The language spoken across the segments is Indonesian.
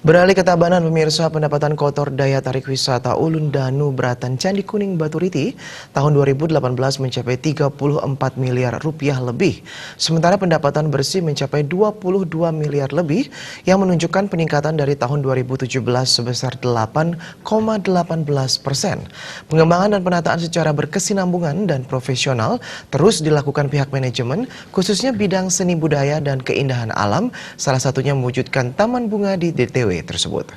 Beralih ke Tabanan, pemirsa, pendapatan kotor daya tarik wisata Ulun Danu Bratan Candi Kuning Baturiti tahun 2018 mencapai 34 miliar rupiah lebih. Sementara pendapatan bersih mencapai 22 miliar lebih yang menunjukkan peningkatan dari tahun 2017 sebesar 8,18%. Pengembangan dan penataan secara berkesinambungan dan profesional terus dilakukan pihak manajemen, khususnya bidang seni budaya dan keindahan alam, salah satunya mewujudkan taman bunga di DTW tersebut.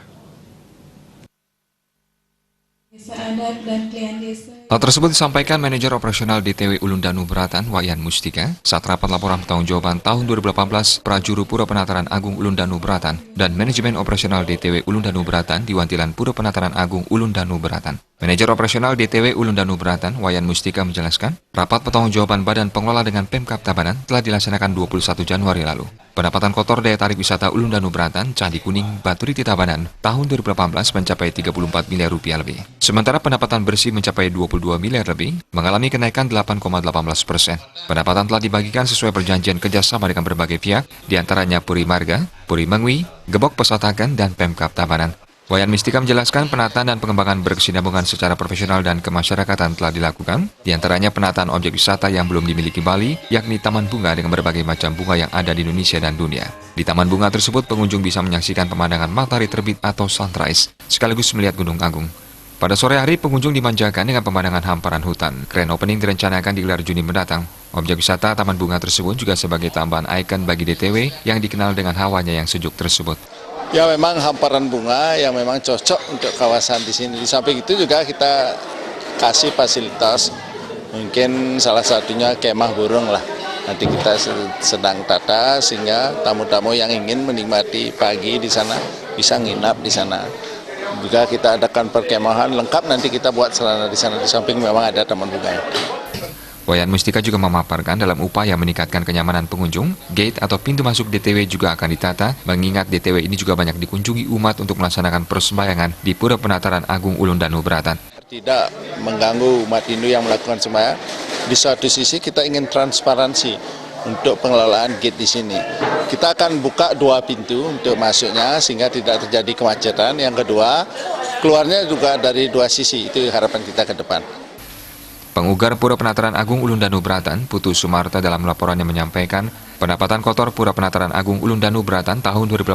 Hal tersebut disampaikan manajer operasional DTW Ulun Danu Bratan, Wayan Mustika, saat rapat laporan pertanggungjawaban tahun 2018 Prajuru Pura Penataran Agung Ulun Danu Bratan dan manajemen operasional DTW Ulun Danu Bratan di Wantilan Pura Penataran Agung Ulun Danu Bratan. Manajer operasional DTW Ulun Danu Bratan, Wayan Mustika menjelaskan, rapat pertanggungjawaban Badan Pengelola dengan Pemkab Tabanan telah dilaksanakan 21 Januari lalu. Pendapatan kotor daya tarik wisata Ulun Danu Bratan, Candi Kuning, Baturiti Tabanan tahun 2018 mencapai 34 miliar rupiah lebih. Sementara pendapatan bersih mencapai 22 miliar lebih, mengalami kenaikan 8,18%. Pendapatan telah dibagikan sesuai perjanjian kerjasama dengan berbagai pihak, diantaranya Puri Marga, Puri Mengwi, Gebok Pesatakan, dan Pemkab Tabanan. Wayan Mustika menjelaskan penataan dan pengembangan berkesinambungan secara profesional dan kemasyarakatan telah dilakukan, diantaranya penataan objek wisata yang belum dimiliki Bali, yakni Taman Bunga dengan berbagai macam bunga yang ada di Indonesia dan dunia. Di Taman Bunga tersebut, pengunjung bisa menyaksikan pemandangan matahari terbit atau sunrise, sekaligus melihat Gunung Agung. Pada sore hari, pengunjung dimanjakan dengan pemandangan hamparan hutan. Grand opening direncanakan digelar Juni mendatang. Objek wisata Taman Bunga tersebut juga sebagai tambahan ikon bagi DTW yang dikenal dengan hawanya yang sejuk tersebut. Ya, memang hamparan bunga yang memang cocok untuk kawasan di sini. Di samping itu juga kita kasih fasilitas, mungkin salah satunya kemah burung lah. Nanti kita sedang tata sehingga tamu-tamu yang ingin menikmati pagi di sana bisa nginap di sana. Juga kita adakan perkemahan lengkap, nanti kita buat sarana di sana. Di samping memang ada taman bunga. Wayan Mustika juga memaparkan dalam upaya meningkatkan kenyamanan pengunjung, gate atau pintu masuk DTW juga akan ditata, mengingat DTW ini juga banyak dikunjungi umat untuk melaksanakan persembahyangan di Pura Penataran Agung Ulun Danu Bratan. Tidak mengganggu umat Hindu yang melakukan sembahyang. Di satu sisi kita ingin transparansi untuk pengelolaan gate di sini. Kita akan buka 2 pintu untuk masuknya sehingga tidak terjadi kemacetan. Yang kedua, keluarnya juga dari 2 sisi. Itu harapan kita ke depan. Pengugar Pura Penataran Agung Ulun Danu Bratan, Putu Sumarta, dalam laporannya menyampaikan, pendapatan kotor Pura Penataran Agung Ulun Danu Bratan tahun 2018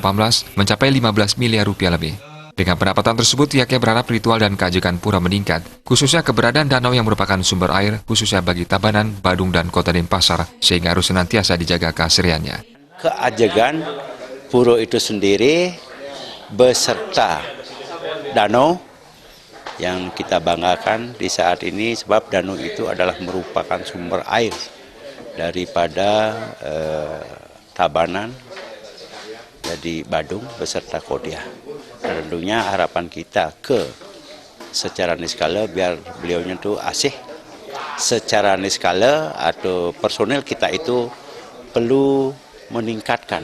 mencapai 15 miliar rupiah lebih. Dengan pendapatan tersebut, pihaknya berharap ritual dan keajegan pura meningkat, khususnya keberadaan danau yang merupakan sumber air, khususnya bagi Tabanan, Badung, dan Kota Denpasar, sehingga harus senantiasa dijaga keasriannya. Keajegan pura itu sendiri beserta danau yang kita banggakan di saat ini, sebab danau itu adalah merupakan sumber air daripada Tabanan, jadi Badung beserta Kodia. Dan tentunya harapan kita secara niskala biar beliaunya itu asih secara niskala atau personil kita itu perlu meningkatkan.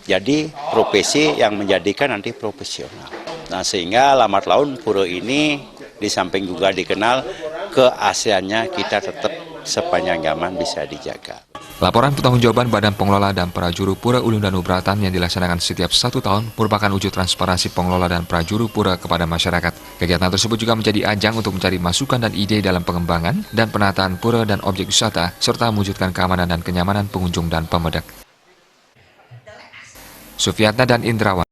Jadi profesi yang menjadikan nanti profesional. Nah, sehingga lambat laun pura ini di samping juga dikenal, keasliannya kita tetap sepanjang zaman bisa dijaga. Laporan pertanggungjawaban Badan Pengelola dan Prajuru Pura Ulun Danu Bratan yang dilaksanakan setiap 1 tahun merupakan wujud transparansi pengelola dan prajuru pura kepada masyarakat. Kegiatan tersebut juga menjadi ajang untuk mencari masukan dan ide dalam pengembangan dan penataan pura dan objek wisata, serta mewujudkan keamanan dan kenyamanan pengunjung dan pemedak. Sufiatna dan Indrawan.